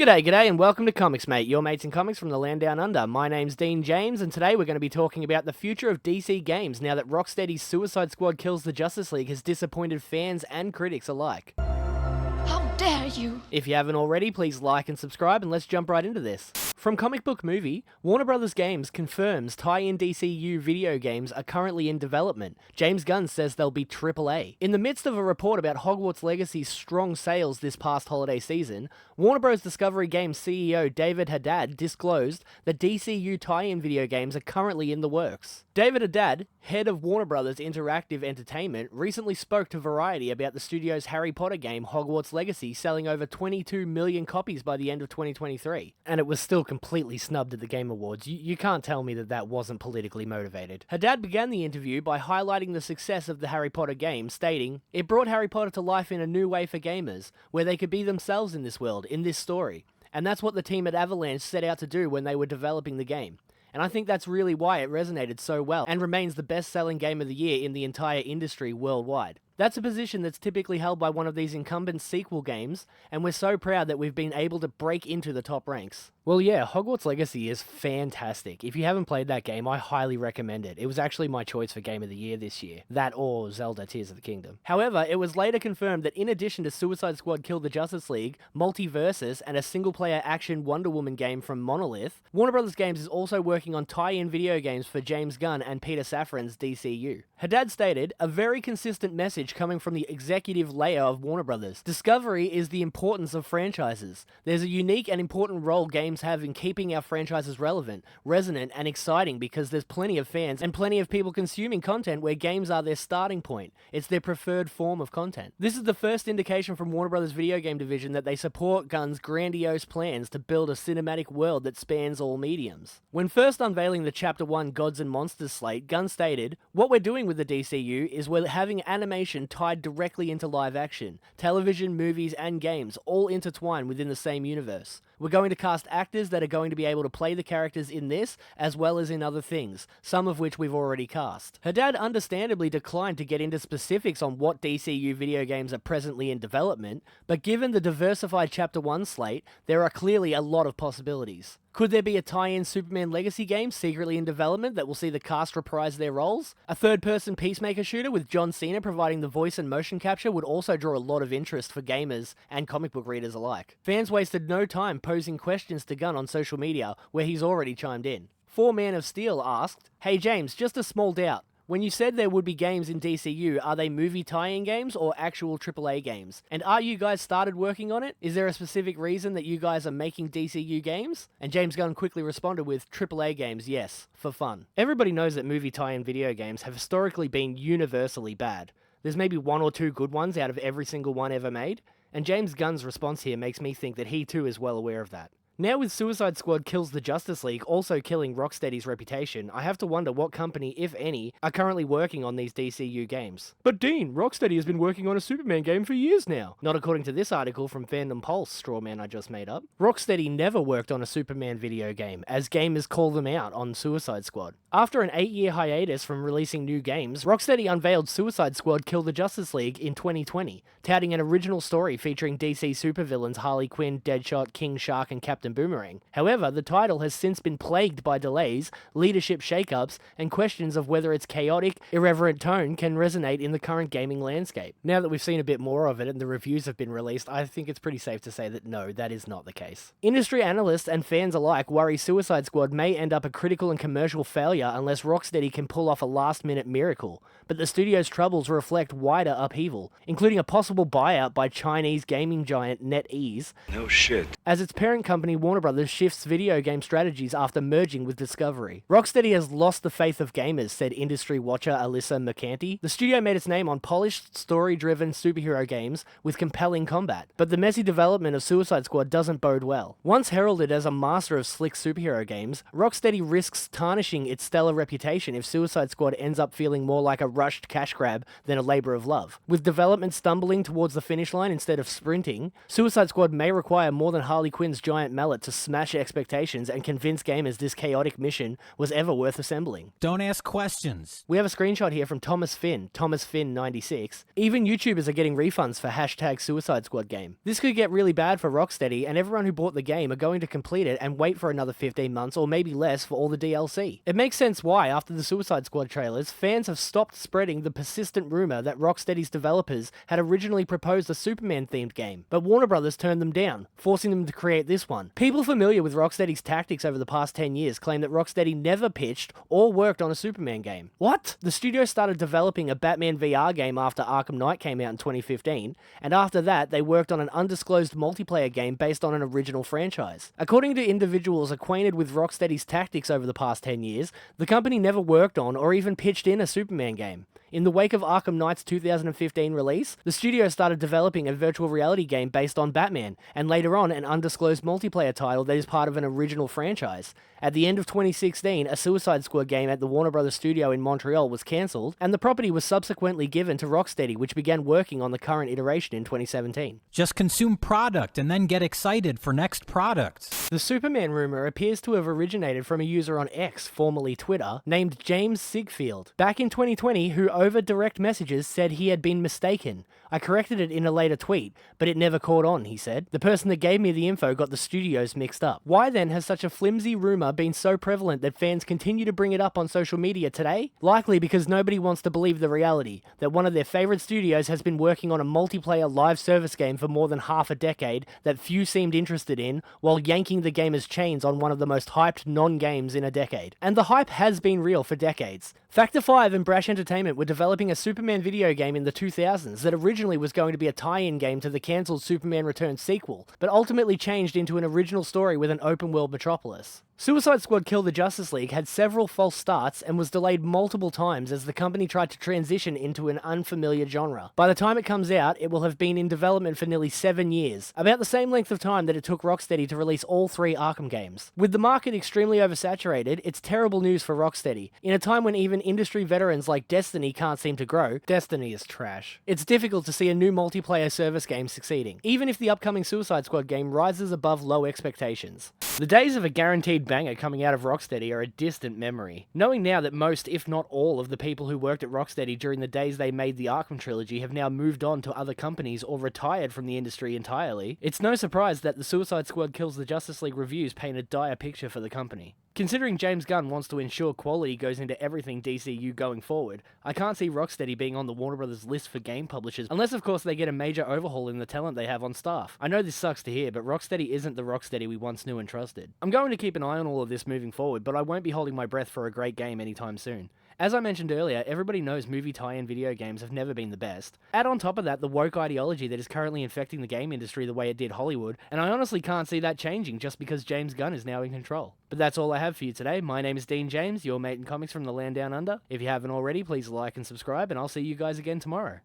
G'day, and welcome to Comics Mate, your mates in comics from the land down under. My name's Dean James, and today we're going to be talking about the future of DC games now that Rocksteady's Suicide Squad Kills the Justice League has disappointed fans and critics alike. How dare you! If you haven't already, please like and subscribe, and let's jump right into this. From Comic Book Movie, Warner Bros. Games confirms tie-in DCU video games are currently in development. James Gunn says they'll be AAA. In the midst of a report about Hogwarts Legacy's strong sales this past holiday season, Warner Bros. Discovery Games CEO David Haddad disclosed that DCU tie-in video games are currently in the works. David Haddad, head of Warner Bros. Interactive Entertainment, recently spoke to Variety about the studio's Harry Potter game Hogwarts Legacy selling over 22 million copies by the end of 2023. And it was still completely snubbed at the Game Awards. You can't tell me that wasn't politically motivated. Haddad began the interview by highlighting the success of the Harry Potter game, stating, "It brought Harry Potter to life in a new way for gamers, where they could be themselves in this world, in this story. And that's what the team at Avalanche set out to do when they were developing the game. And I think that's really why it resonated so well and remains the best-selling game of the year in the entire industry worldwide." That's a position that's typically held by one of these incumbent sequel games, and we're so proud that we've been able to break into the top ranks. Well, yeah, Hogwarts Legacy is fantastic. If you haven't played that game, I highly recommend it. It was actually my choice for Game of the Year this year. That or Zelda Tears of the Kingdom. However, it was later confirmed that in addition to Suicide Squad Kill the Justice League, Multiversus, and a single-player action Wonder Woman game from Monolith, Warner Bros. Games is also working on tie-in video games for James Gunn and Peter Safran's DCU. Haddad stated, "A very consistent message coming from the executive layer of Warner Bros. Discovery is the importance of franchises. There's a unique and important role games have in keeping our franchises relevant, resonant, and exciting because there's plenty of fans and plenty of people consuming content where games are their starting point. It's their preferred form of content." This is the first indication from Warner Bros. Video game division that they support Gunn's grandiose plans to build a cinematic world that spans all mediums. When first unveiling the Chapter 1 Gods and Monsters slate, Gunn stated, "What we're doing with the DCU is we're having animation tied directly into live action. Television, movies, and games all intertwined within the same universe. We're going to cast actors that are going to be able to play the characters in this, as well as in other things, some of which we've already cast." Haddad understandably declined to get into specifics on what DCU video games are presently in development, but given the diversified Chapter 1 slate, there are clearly a lot of possibilities. Could there be a tie-in Superman Legacy game secretly in development that will see the cast reprise their roles? A third-person Peacemaker shooter with John Cena providing the voice and motion capture would also draw a lot of interest for gamers and comic book readers alike. Fans wasted no time posing questions to Gunn on social media, where he's already chimed in. Man of Steel asked, "Hey James, just a small doubt. When you said there would be games in DCU, are they movie tie-in games or actual AAA games? And are you guys started working on it? Is there a specific reason that you guys are making DCU games?" And James Gunn quickly responded with, "AAA games, yes, for fun." Everybody knows that movie tie-in video games have historically been universally bad. There's maybe one or two good ones out of every single one ever made, and James Gunn's response here makes me think that he too is well aware of that. Now with Suicide Squad Kills the Justice League also killing Rocksteady's reputation, I have to wonder what company, if any, are currently working on these DCU games. "But Dean, Rocksteady has been working on a Superman game for years now." Not according to this article from Fandom Pulse, straw man I just made up. Rocksteady never worked on a Superman video game, as gamers call them out on Suicide Squad. After an 8-year hiatus from releasing new games, Rocksteady unveiled Suicide Squad Kill the Justice League in 2020, touting an original story featuring DC supervillains Harley Quinn, Deadshot, King Shark, and Captain Boomerang. However, the title has since been plagued by delays, leadership shakeups, and questions of whether its chaotic, irreverent tone can resonate in the current gaming landscape. Now that we've seen a bit more of it and the reviews have been released, I think it's pretty safe to say that no, that is not the case. Industry analysts and fans alike worry Suicide Squad may end up a critical and commercial failure unless Rocksteady can pull off a last-minute miracle, but the studio's troubles reflect wider upheaval, including a possible buyout by Chinese gaming giant NetEase. No shit. As its parent company Warner Bros. Shifts video game strategies after merging with Discovery. Rocksteady has lost the faith of gamers, said industry watcher Alyssa Mercanti. The studio made its name on polished, story-driven superhero games with compelling combat, but the messy development of Suicide Squad doesn't bode well. Once heralded as a master of slick superhero games, Rocksteady risks tarnishing its stellar reputation if Suicide Squad ends up feeling more like a rushed cash grab than a labor of love. With development stumbling towards the finish line instead of sprinting, Suicide Squad may require more than Harley Quinn's giant mallet to smash expectations and convince gamers this chaotic mission was ever worth assembling. Don't ask questions. We have a screenshot here from Thomas Finn96. Even YouTubers are getting refunds for hashtag Suicide Squad game. This could get really bad for Rocksteady, and everyone who bought the game are going to complete it and wait for another 15 months or maybe less for all the DLC. It makes sense why, after the Suicide Squad trailers, fans have stopped spreading the persistent rumor that Rocksteady's developers had originally proposed a Superman-themed game, but Warner Brothers turned them down, forcing them to create this one. People familiar with Rocksteady's tactics over the past 10 years claim that Rocksteady never pitched or worked on a Superman game. What? The studio started developing a Batman VR game after Arkham Knight came out in 2015, and after that they worked on an undisclosed multiplayer game based on an original franchise. According to individuals acquainted with Rocksteady's tactics over the past 10 years, the company never worked on or even pitched in a Superman game. In the wake of Arkham Knight's 2015 release, the studio started developing a virtual reality game based on Batman, and later on an undisclosed multiplayer title that is part of an original franchise. At the end of 2016, a Suicide Squad game at the Warner Brothers studio in Montreal was cancelled, and the property was subsequently given to Rocksteady, which began working on the current iteration in 2017. Just consume product and then get excited for next products. The Superman rumor appears to have originated from a user on X, formerly Twitter, named James Sigfield. Back in 2020, who over direct messages said he had been mistaken. I corrected it in a later tweet, but it never caught on, he said. The person that gave me the info got the studios mixed up. Why then has such a flimsy rumor been so prevalent that fans continue to bring it up on social media today? Likely because nobody wants to believe the reality, that one of their favorite studios has been working on a multiplayer live service game for more than half a decade that few seemed interested in, while yanking the gamer's chains on one of the most hyped non-games in a decade. And the hype has been real for decades. Factor 5 and Brash Entertainment were developing a Superman video game in the 2000s that originally was going to be a tie-in game to the cancelled Superman Returns sequel, but ultimately changed into an original story with an open-world metropolis. Suicide Squad Kill the Justice League had several false starts and was delayed multiple times as the company tried to transition into an unfamiliar genre. By the time it comes out, it will have been in development for nearly 7 years, about the same length of time that it took Rocksteady to release all 3 Arkham games. With the market extremely oversaturated, it's terrible news for Rocksteady. In a time when even industry veterans like Destiny can't seem to grow, Destiny is trash. It's difficult to see a new multiplayer service game succeeding, even if the upcoming Suicide Squad game rises above low expectations. The days of a guaranteed banger coming out of Rocksteady are a distant memory. Knowing now that most, if not all, of the people who worked at Rocksteady during the days they made the Arkham trilogy have now moved on to other companies or retired from the industry entirely, it's no surprise that the Suicide Squad Kills the Justice League reviews paint a dire picture for the company. Considering James Gunn wants to ensure quality goes into everything DCU going forward, I can't see Rocksteady being on the Warner Brothers list for game publishers, unless of course they get a major overhaul in the talent they have on staff. I know this sucks to hear, but Rocksteady isn't the Rocksteady we once knew and trusted. I'm going to keep an eye on all of this moving forward, but I won't be holding my breath for a great game anytime soon. As I mentioned earlier, everybody knows movie tie-in video games have never been the best. Add on top of that the woke ideology that is currently infecting the game industry the way it did Hollywood, and I honestly can't see that changing just because James Gunn is now in control. But that's all I have for you today. My name is Dean James, your mate in comics from the land down under. If you haven't already, please like and subscribe, and I'll see you guys again tomorrow.